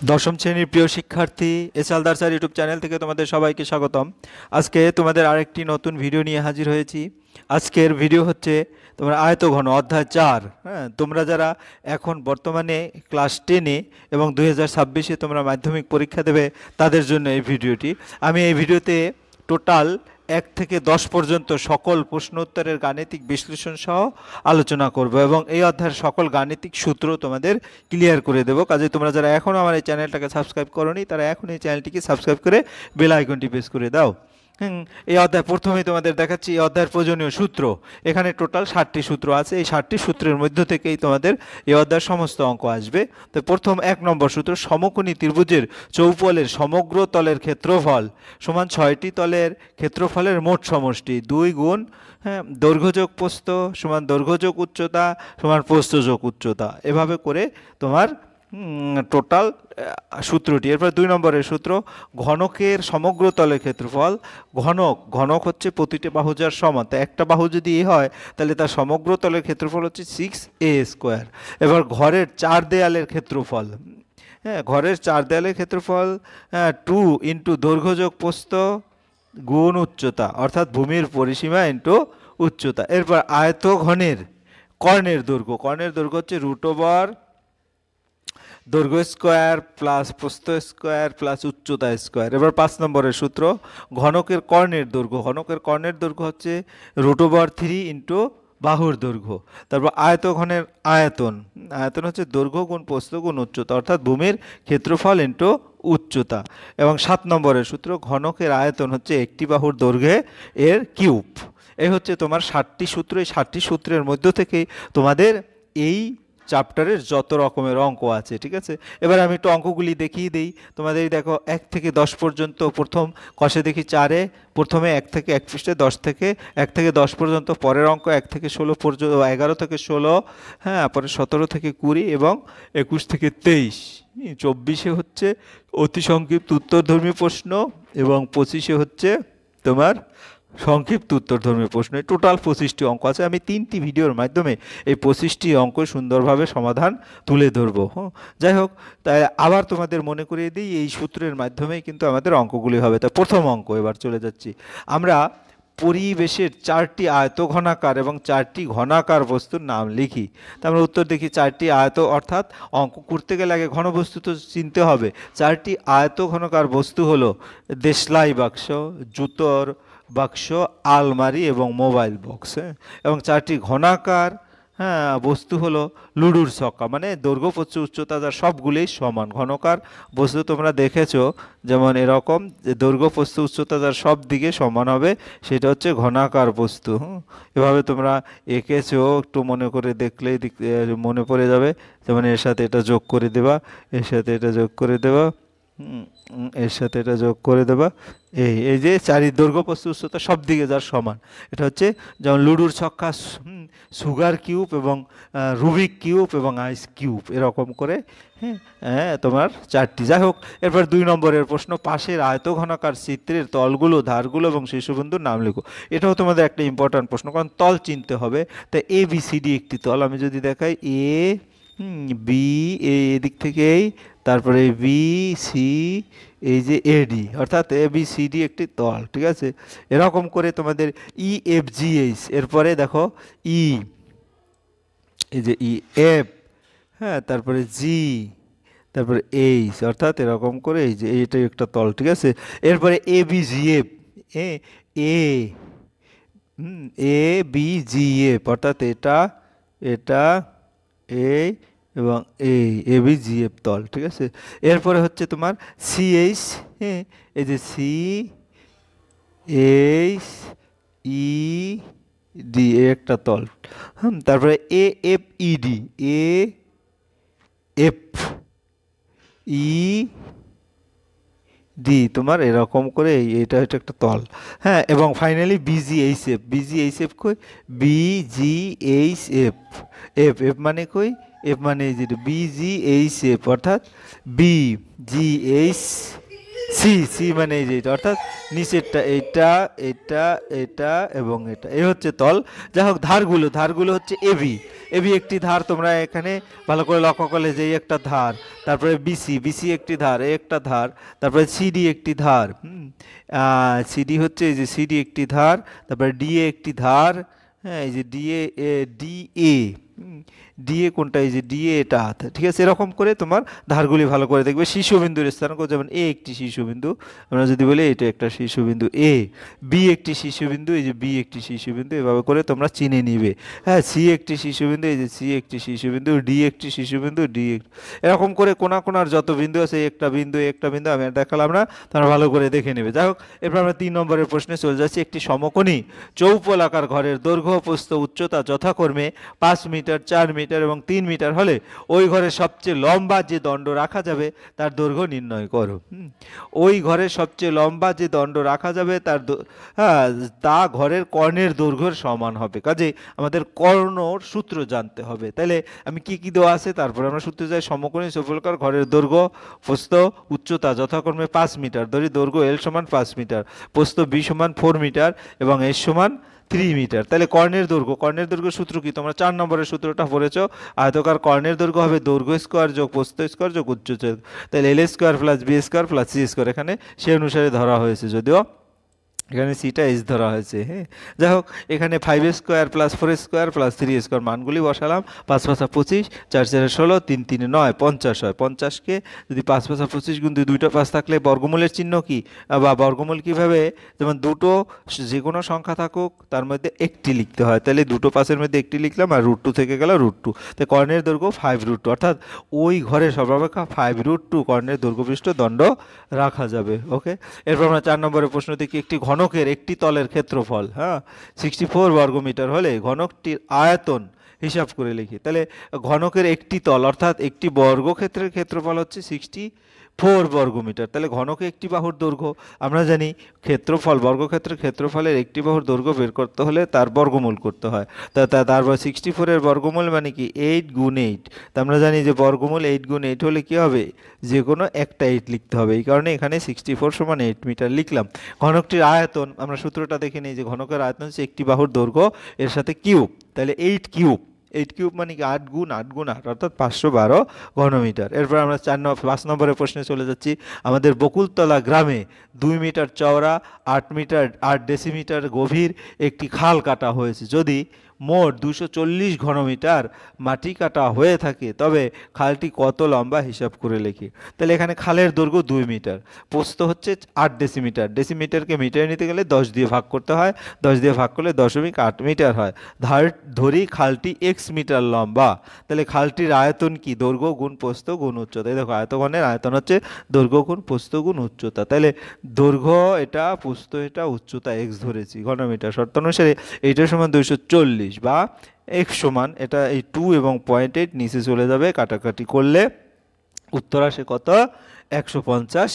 দশম শ্রেণীর প্রিয় শিক্ষার্থী S Haldar sir YouTube channel থেকে তোমাদের সবাইকে স্বাগতম। আজকে তোমাদের আরেকটি নতুন ভিডিও নিয়ে হাজির হয়েছি। আজকের ভিডিও হচ্ছে তোমার আয়তঘন অধ্যায় 4। হ্যাঁ, তোমরা যারা এখন বর্তমানে ক্লাস 10-এ এবং 2026-এ তোমরা মাধ্যমিক পরীক্ষা দেবে তাদের জন্য এই ভিডিওটি। আমি এই ভিডিওতে টোটাল 1 থেকে 10 পর্যন্ত সকল প্রশ্ন উত্তরের গাণিতিক বিশ্লেষণ সহ আলোচনা করব এবং এই অধ্যায়ের সকল গাণিতিক সূত্র তোমাদের ক্লিয়ার করে দেবো। কাজে তোমরা যারা এখনও আমার এই চ্যানেলটাকে সাবস্ক্রাইব করোনি তারা এখন এই চ্যানেলটিকে সাবস্ক্রাইব করে বেল আইকনটি প্রেস করে দাও। এই অধ্যায় প্রথমেই তোমাদের দেখাচ্ছি এই অধ্যায়ের প্রয়োজনীয় সূত্র। এখানে টোটাল 60টি সূত্র আছে। এই 60টি সূত্রের মধ্য থেকেই তোমাদের এই অধ্যায়ের সমস্ত অঙ্ক আসবে। তো প্রথম 1 নম্বর সূত্র, সমকোণী ত্রিভুজের চৌপলের সমগ্র তলের ক্ষেত্রফল সমান 6টি তলের ক্ষেত্রফলের মোট সমষ্টি 2 গুণ দৈর্ঘ্য যোগ প্রস্থ সমান দৈর্ঘ্য যোগ উচ্চতা সমান প্রস্থ যোগ উচ্চতা, এভাবে করে তোমার টোটাল সূত্রটি। এরপর 2 নম্বরের সূত্র, ঘনকের সমগ্র তলের ক্ষেত্রফল। ঘনক হচ্ছে প্রতিটি বাহু যার সমান, তো একটা বাহু যদি এ হয় তাহলে তার সমগ্র তলের ক্ষেত্রফল হচ্ছে 6a²। এবার ঘরের 4 দেয়ালের ক্ষেত্রফল, হ্যাঁ ঘরের 4 দেয়ালের ক্ষেত্রফল 2 ইন্টু দৈর্ঘ্য যোগ প্রস্থ গুণ উচ্চতা, অর্থাৎ ভূমির পরিসীমা ইন্টু উচ্চতা। এরপর আয়তঘনের কর্ণের দৈর্ঘ্য হচ্ছে √, দৈর্ঘ্য স্কোয়ার প্লাস প্রস্থ স্কোয়ার প্লাস উচ্চতা স্কোয়ার। এবার 5 নম্বরের সূত্র, ঘনকের কর্ণের দৈর্ঘ্য হচ্ছে √3 ইন্টু বাহুর দৈর্ঘ্য। তারপর আয়তঘনের আয়তন হচ্ছে দৈর্ঘ্য গুণ প্রস্থ গুণ উচ্চতা, অর্থাৎ ভূমির ক্ষেত্রফল ইন্টু উচ্চতা। এবং 7 নম্বরের সূত্র, ঘনকের আয়তন হচ্ছে একটি বাহুর দৈর্ঘ্যে এর কিউব। এই হচ্ছে তোমার 60টি সূত্র। এই 60টি সূত্রের মধ্য থেকে তোমাদের এই চ্যাপ্টারের যত রকমের অঙ্ক আছে, ঠিক আছে। এবার আমি একটু অঙ্কগুলি দেখিয়ে দিই তোমাদের। দেখো 1 থেকে 10 পর্যন্ত, প্রথম কষে দেখি 4-এ প্রথমে 1 থেকে 1 পৃষ্ঠে 1 থেকে 10 পর্যন্ত। পরের অঙ্ক 1 থেকে 16 পর্যন্ত, 11 থেকে 16, হ্যাঁ পরে 17 থেকে 20 এবং 21 থেকে 23। 24-এ হচ্ছে অতি সংক্ষিপ্ত উত্তরধর্মী প্রশ্ন এবং 25-এ হচ্ছে তোমার সংক্ষিপ্ত উত্তরধর্মী প্রশ্ন। টোটাল 25টি অঙ্ক আছে। আমি 3টি ভিডিওর মাধ্যমে এই 25টি অঙ্ক সুন্দরভাবে সমাধান তুলে ধরবো। যাই হোক, তাই আবার তোমাদের মনে করিয়ে দিই এই সূত্রের মাধ্যমেই কিন্তু আমাদের অঙ্কগুলি হবে। তা প্রথম অঙ্ক এবার চলে যাচ্ছি আমরা। পরিবেশের 4টি আয়তঘনাকার এবং 4টি ঘনাকার বস্তুর নাম লিখি। তা আমরা উত্তর দেখি। 4টি আয়ত, অর্থাৎ অঙ্ক করতে গেলে আগে ঘনবস্তু তো চিনতে হবে। 4টি আয়তঘনকার বস্তু হলো দেশলাই বাক্স, জুতোর বাক্স, আলমারি এবং মোবাইল বক্স। এবং 4টি ঘনাকার বস্তু হলো লুডুর ছক্কা, মানে দৈর্ঘ্য প্রস্থ উচ্চতা যার সবগুলোই সমান। ঘনকার বস্তু তোমরা দেখেছো যেমন এরকম, যে দৈর্ঘ্য প্রস্থ উচ্চতা যার সব দিকে সমান হবে সেটা হচ্ছে ঘনাকার বস্তু। এভাবে তোমরা এঁকেছো, একটু মনে করে দেখলেই মনে পড়ে যাবে। যেমন এর সাথে এটা যোগ করে দেবা, এর সাথে এটা যোগ করে দেবা, এর সাথে এটা যোগ করে দেবা। এই যে 4 দৈর্ঘ্য প্রস্থ উচ্চতা সব দিকে যার সমান, এটা হচ্ছে যেমন লুডুর ছক্কা, সুগার কিউব এবং রুবিক কিউব এবং আইস কিউব, এরকম করে তোমার 4টি। যাই হোক, এরপর 2 নম্বরের প্রশ্ন, পাশের আয়তঘনাকার চিত্রের তলগুলো, ধারগুলো এবং শীর্ষবিন্দুর নাম লেখো। এটাও তোমাদের একটা ইম্পর্ট্যান্ট প্রশ্ন, কারণ তল চিনতে হবে। তাই ABCD একটি তল। আমি যদি দেখাই A B, এদিক থেকে এই, তারপরে BC, এই যে AD, অর্থাৎ ABCD একটি তল, ঠিক আছে। এরকম করে তোমাদের EFGH, এরপরে দেখো E, এই যে EF, হ্যাঁ তারপরে G, তারপরে H, অর্থাৎ এরকম করে এই যে এইটাই একটা তল, ঠিক আছে। এরপরে ABGF, ABGF, অর্থাৎ এটা এই এবং এই ABGF তল, ঠিক আছে। এরপরে হচ্ছে তোমার CH, এই যে CHED একটা তল। তারপরে AFED, AFED তোমার এরকম করে এটা হচ্ছে একটা তল, হ্যাঁ। এবং ফাইনালি BGHF কই, BGHF, এফ মানে কই, এফ মানে এই যে BGHF, অর্থাৎ BGH সি সি মানে এই যে এটা, অর্থাৎ নিচেরটা এইটা, এটা, এটা এবং এটা, এই হচ্ছে তল। যাই হোক, ধারগুলো হচ্ছে এবি। এবি একটি ধার, তোমরা এখানে ভালো করে লক্ষ্য করলে যে এই একটা ধার, তারপরে বিসি একটি ধার, এই একটা ধার, তারপরে সিডি একটি ধার, সিডি হচ্ছে এই যে সিডি একটি ধার, তারপরে ডিএ একটি ধার, হ্যাঁ এই যে ডিএ ডিএ কোনটা, এই যে ডিএ এটা, ঠিক আছে। এরকম করে তোমার ধারগুলি ভালো করে দেখবে। শীর্ষবিন্দুর স্থানাঙ্ক, যেমন এ একটি শীর্ষবিন্দু, আমরা যদি বলি এটা একটা শীর্ষবিন্দু এ, বি একটি শীর্ষবিন্দু, এই যে বি একটি শীর্ষবিন্দু, এভাবে করে তোমরা চিনে নিবে। হ্যাঁ, সি একটি শীর্ষবিন্দু, এই যে সি একটি শীর্ষবিন্দু, ডি একটি শীর্ষবিন্দু, এরকম করে কোনার যত বিন্দু আছে, একটা বিন্দু আমি আর দেখালাম না, তোমরা ভালো করে দেখে নেবে। যাই হোক, এরপর আমরা 3 নম্বরের প্রশ্নে চলে যাচ্ছি। একটি সমকোণী চৌপলাকার ঘরের দৈর্ঘ্য, প্রস্থ, উচ্চতা যথাক্রমে 5 মিটার, 4 মিটার এবং 3 মিটার হলে ওই ঘরের সবচেয়ে লম্বা যে দণ্ড রাখা যাবে তার দৈর্ঘ্য নির্ণয় করো। ওই ঘরের সবচেয়ে লম্বা যে দণ্ড রাখা যাবে তার তা ঘরের কর্ণের দৈর্ঘ্যের সমান হবে। কাজে আমাদের কর্ণর সূত্র জানতে হবে। তাহলে আমি কি দেওয়া আছে, তারপরে আমরা সূত্রে যাই। সমকোণী চৌপলাকার ঘরের দৈর্ঘ্য, প্রস্থ, উচ্চতা যথাক্রমে 5 মিটার, ধরি দৈর্ঘ্য এল সমান 5 মিটার, প্রস্থ বি সমান 4 মিটার এবং এস সমান 3 মিটার। তাহলে কর্ণের দৈর্ঘ্য সূত্র কি, তোমরা 4 নম্বরের সূত্রটা পড়েছো। আয়তকার কর্ণের দৈর্ঘ্য হবে দৈর্ঘ্য স্কোয়ার যোগ প্রস্থ স্কোয়ার যোগ উচ্চতা। তাহলে L square plus B square plus C square, এখানে সে অনুসারে ধরা হয়েছে, যদিও এখানে সিটা এস ধরা হয়েছে। হ্যাঁ, যাই হোক, এখানে 5 square plus 4 square plus 3 square মানগুলি বসালাম। 5 5 25, 4 4 16, 3 3 9, 50 হয়। 50কে যদি 5 5 25 গুণ 2টা 5 থাকলে বর্গমূলের চিহ্ন কি, বা বর্গমূল কিভাবে, যেমন দুটো যে কোনো সংখ্যা থাকুক তার মধ্যে একটি লিখতে হয়। তাহলে দুটো 5-এর মধ্যে একটি লিখলাম, আর √2 থেকে গেল √2। তাই কর্ণের দৈর্ঘ্য 5√2, অর্থাৎ ওই ঘরে সর্বাপেক্ষা 5√2 কর্ণের দৈর্ঘ্যপৃষ্ঠ দণ্ড রাখা যাবে। ওকে, এরপর আমরা 4 নম্বরের প্রশ্ন দেখি। একটি ঘনকের একটি তলের ক্ষেত্রফল 64 বর্গমিটার হলে ঘনকটির আয়তন হিসাব করে লিখি। তাহলে ঘনকের একটি তল, অর্থাৎ একটি বর্গক্ষেত্রের ক্ষেত্রফল হচ্ছে 64 বর্গমিটার। তাহলে ঘনকে একটি বাহুর দৈর্ঘ্য, আমরা জানি ক্ষেত্রফল, বর্গক্ষেত্রের ক্ষেত্রফলের একটি বাহুর দৈর্ঘ্য বের করতে হলে তার বর্গমূল করতে হয়। তারপর 64-এর বর্গমূল মানে কি 8 গুণ 8। তা আমরা জানি যে বর্গমূল 8 গুণ 8 হলে কি হবে, যে কোনো একটা 8 লিখতে হবে। এই কারণে এখানে 64 সমান 8 মিটার লিখলাম। ঘনকটির আয়তন, আমরা সূত্রটা দেখে নিই যে ঘনকের আয়তন হচ্ছে একটি বাহুর দৈর্ঘ্য এর সাথে কিউব। তাহলে 8 কিউব মানে কি 8 গুণ 8 গুণ 8, অর্থাৎ 512 ঘনমিটার। এরপর আমরা 5 নম্বরের প্রশ্নে চলে যাচ্ছি। আমাদের বকুলতলা গ্রামে 2 মিটার চওড়া, 8 ডেসিমিটার গভীর একটি খাল কাটা হয়েছে। যদি মোট 240 ঘনমিটার মাটি কাটা হয়ে থাকে তবে খালটি কত লম্বা হিসাব করে লিখি। তাহলে এখানে খালের দৈর্ঘ্য 2 মিটার, প্রস্থ হচ্ছে 8 ডেসিমিটার, ডেসিমিটারকে মিটারে নিতে গেলে 10 দিয়ে ভাগ করতে হয়, 10 দিয়ে ভাগ করলে 0.8 মিটার হয়। ধরি খালটি x মিটার লম্বা, তাহলে খালটির আয়তন কি, দৈর্ঘ্য গুণ প্রস্থ গুণ উচ্চতা। এই দেখো, আয়তঘনের আয়তন হচ্ছে দৈর্ঘ্য গুণ প্রস্থ গুণ উচ্চতা। তাহলে দৈর্ঘ্য এটা, প্রস্থ এটা, উচ্চতা x ধরেছি ঘনমিটার। শর্ত অনুসারে এইটা সমান 240 বা x সমান, এটা এই 2 এবং 0.8 নিচে চলে যাবে, কাটাকাটি করলে উত্তর আসে কত, 150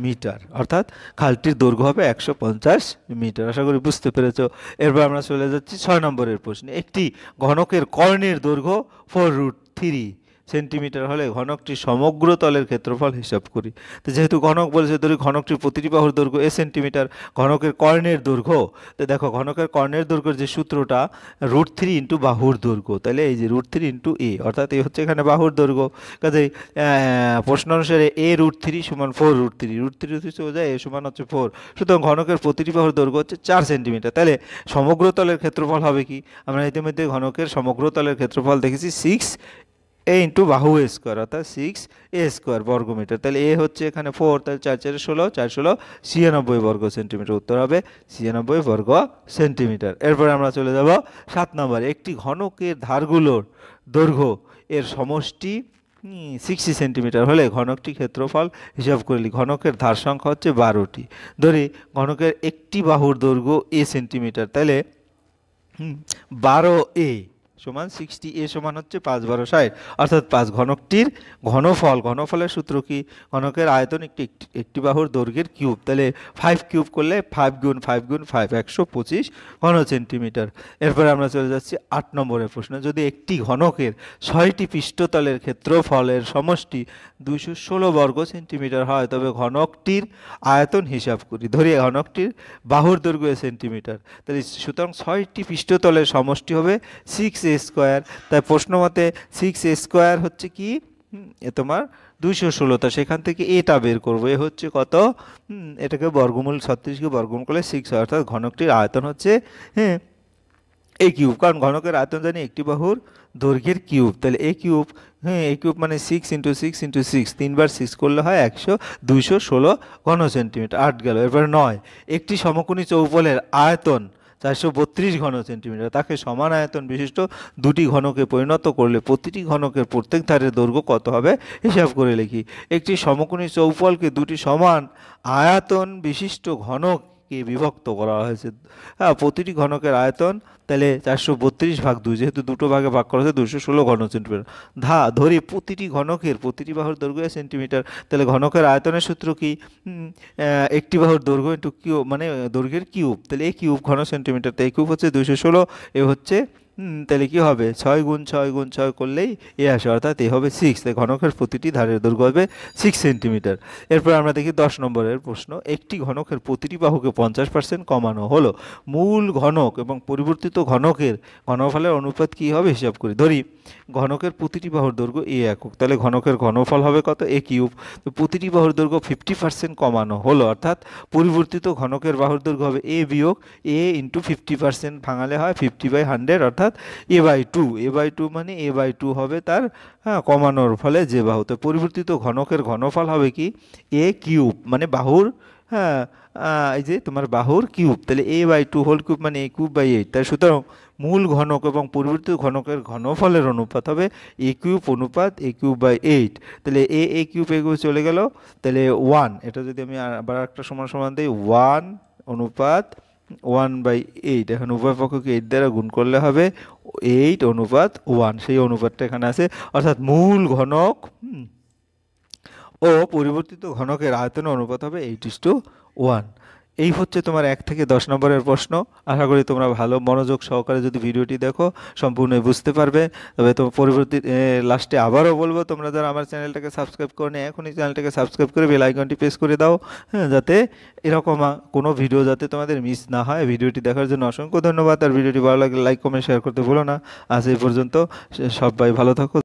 মিটার। অর্থাৎ খালটির দৈর্ঘ্য হবে 150 মিটার। আশা করি বুঝতে পেরেছো। এরপর আমরা চলে যাচ্ছি 6 নম্বরের প্রশ্নে। একটি ঘনকের কর্ণের দৈর্ঘ্য 4√3 সেন্টিমিটার হলে ঘনকটির সমগ্র তলের ক্ষেত্রফল হিসাব করি। তো যেহেতু ঘনক বলেছে, ধরি ঘনকটির প্রতিটি বাহুর দৈর্ঘ্য এ সেন্টিমিটার, ঘনকের কর্ণের দৈর্ঘ্য, তো দেখো ঘনকের কর্ণের দৈর্ঘ্যের যে সূত্রটা √3 ইন্টু বাহুর দৈর্ঘ্য। তাহলে এই যে √3 ইন্টু এ, অর্থাৎ এই হচ্ছে এখানে বাহুর দৈর্ঘ্য। কাজেই প্রশ্ন অনুসারে a√3 সমান 4√3, √3 চলে যায়, এ সমান হচ্ছে 4। সুতরাং ঘনকের প্রতিটি বাহুর দৈর্ঘ্য হচ্ছে 4 সেন্টিমিটার। তাহলে সমগ্র তলের ক্ষেত্রফল হবে কি, আমরা ইতিমধ্যে ঘনকের সমগ্র তলের ক্ষেত্রফল দেখেছি 6 a ইন্টু বাহু এ স্কোয়ার, অর্থাৎ 6a স্কোয়ার বর্গমিটার। তাহলে এ হচ্ছে এখানে 4, তাহলে 4 4 16, 4 16 96 বর্গ সেন্টিমিটার। উত্তর হবে 96 বর্গ সেন্টিমিটার। এরপরে আমরা চলে যাব 7 নম্বরে। একটি ঘনকের ধারগুলোর দৈর্ঘ্য এর সমষ্টি 60 সেন্টিমিটার হলে ঘনকটি ক্ষেত্রফল হিসাব করলি। ঘনকের ধার সংখ্যা হচ্ছে 12টি। ধরি ঘনকের একটি বাহুর দৈর্ঘ্য a সেন্টিমিটার, তাহলে 12a সমান 60, এ সমান হচ্ছে 5 12 60, অর্থাৎ 5 ঘনকটির ঘনফল। ঘনফলের সূত্র কি? ঘনকের আয়তন একটি বাহুর দৈর্ঘ্যের কিউব। তাহলে 5 কিউব করলে 5 গুণ 5 গুণ 5 125 ঘন সেন্টিমিটার। এরপরে আমরা চলে যাচ্ছি 8 নম্বরের প্রশ্ন। যদি একটি ঘনকের 6টি পৃষ্ঠতলের ক্ষেত্রফলের সমষ্টি 216 বর্গ সেন্টিমিটার হয়, তবে ঘনকটির আয়তন হিসাব করি। ধরি ঘনকটির বাহুর দৈর্ঘ্য সেন্টিমিটার, তাহলে সুতরাং 6টি পৃষ্ঠতলের সমষ্টি হবে 6a স্কোয়ার। তাই প্রশ্ন মতে 6a স্কোয়ার হচ্ছে কি তোমার 216, তা সেখান থেকে এটা বের করবো। এ হচ্ছে কত? এটাকে বর্গমূল 36কে বর্গমূল করলে 6 হয়, অর্থাৎ ঘনকটির আয়তন হচ্ছে এ কিউব। কারণ ঘনকের আয়তন জানি একটি বাহুর দৈর্ঘ্যের কিউব। তাহলে এ কিউব, এ কিউব মানে 6 ইন্টু 6 ইন্টু 6, 3 বার 6 করলে হয় 216 ঘন সেন্টিমিটার। 8 গেল। এরপর 9, একটি সমকোণী চৌপলের আয়তন 432 ঘন সেন্টিমিটার, তাকে সমান আয়তন বিশিষ্ট দুটি ঘনকে পরিণত করলে প্রতিটি ঘনকের প্রত্যেক ধারের দৈর্ঘ্য কত হবে হিসাব করে লিখি। একটি সমকোণী চৌপলকে দুটি সমান আয়তন বিশিষ্ট ঘনকে বিভক্ত করা হয়েছে। হ্যাঁ, প্রতিটি ঘনকের আয়তন তাহলে 432 ভাগ 2, যেহেতু দুটো ভাগে ভাগ করা হয়েছে 216 ঘন সেন্টিমিটার। ধরি প্রতিটি ঘনকের প্রতিটি বাহুর দৈর্ঘ্য সেন্টিমিটার, তাহলে ঘনকের আয়তনের সূত্র কি? একটি বাহুর দৈর্ঘ্য ইন্টু কিউব মানে দৈর্ঘ্যের কিউব, তাহলে এ কিউব ঘন সেন্টিমিটার। তাই কিউব হচ্ছে 216, এ হচ্ছে তাহলে কি হবে 6 গুণ 6 গুণ 6 করলেই এ আসে, অর্থাৎ এ হবে 6। তাই ঘনকের প্রতিটি ধারের দৈর্ঘ্য হবে 6 সেন্টিমিটার। এরপর আমরা দেখি 10 নম্বরের প্রশ্ন। একটি ঘনকের প্রতিটি বাহুকে 50% কমানো হলো, মূল ঘনক এবং পরিবর্তিত ঘনকের ঘনফলের অনুপাত কি হবে হিসাব করি। ধরি ঘনকের প্রতিটি বাহুর দৈর্ঘ্য এ একক, তাহলে ঘনকের ঘনফল হবে কত? এ কিউব। তো প্রতিটি বাহুর দৈর্ঘ্য 50% কমানো হলো, অর্থাৎ পরিবর্তিত ঘনকের বাহুর দৈর্ঘ্য হবে এ বিয়োগ এ ইন্টু 50%, ভাঙালে হয় 50/100, অর্থাৎ a/2। a/2 মানে a/2 হবে তার কমানোর ফলে যে বাহু। তো পরিবর্তিত ঘনকের ঘনফল হবে কি? এ কিউব মানে বাহুর, এই যে তোমার বাহুর কিউব। তাহলে a/2 হোল কিউব মানে a কিউব বাই 8। তাই সুতরাং মূল ঘনক এবং পরিবর্তিত ঘনকের ঘনফলের অনুপাত হবে a কিউব অনুপাত a কিউব বাই 8। তাহলে a কিউব চলে গেল, তাহলে 1। এটা যদি আমি আবার একটা সমান সমান দিই, 1 অনুপাত 1/8। এখন উভয় পক্ষকে 8 দ্বারা গুণ করলে হবে 8 অনুপাত 1, সেই অনুপাতটা এখানে আছে। অর্থাৎ মূল ঘনক ও পরিবর্তিত ঘনকের আয়তনের অনুপাত হবে 8:1। এই হচ্ছে তোমার 1 থেকে 10 নম্বরের প্রশ্ন। আশা করি তোমরা ভালো মনোযোগ সহকারে যদি ভিডিওটি দেখো সম্পূর্ণ বুঝতে পারবে। তবে তো পরবর্তী লাস্টে আবারও বলবো, তোমরা যারা আমার চ্যানেলটাকে সাবস্ক্রাইব করো নি এখনই চ্যানেলটাকে সাবস্ক্রাইব করে বেল আইকনটি প্রেস করে দাও, যাতে এরকম কোনো ভিডিও যাতে তোমাদের মিস না হয়। ভিডিওটি দেখার জন্য অসংখ্য ধন্যবাদ। আর ভিডিওটি ভালো লাগলে লাইক কমেন্ট শেয়ার করতে ভুলো না। আজ এই পর্যন্ত, সবাই ভালো থাকো।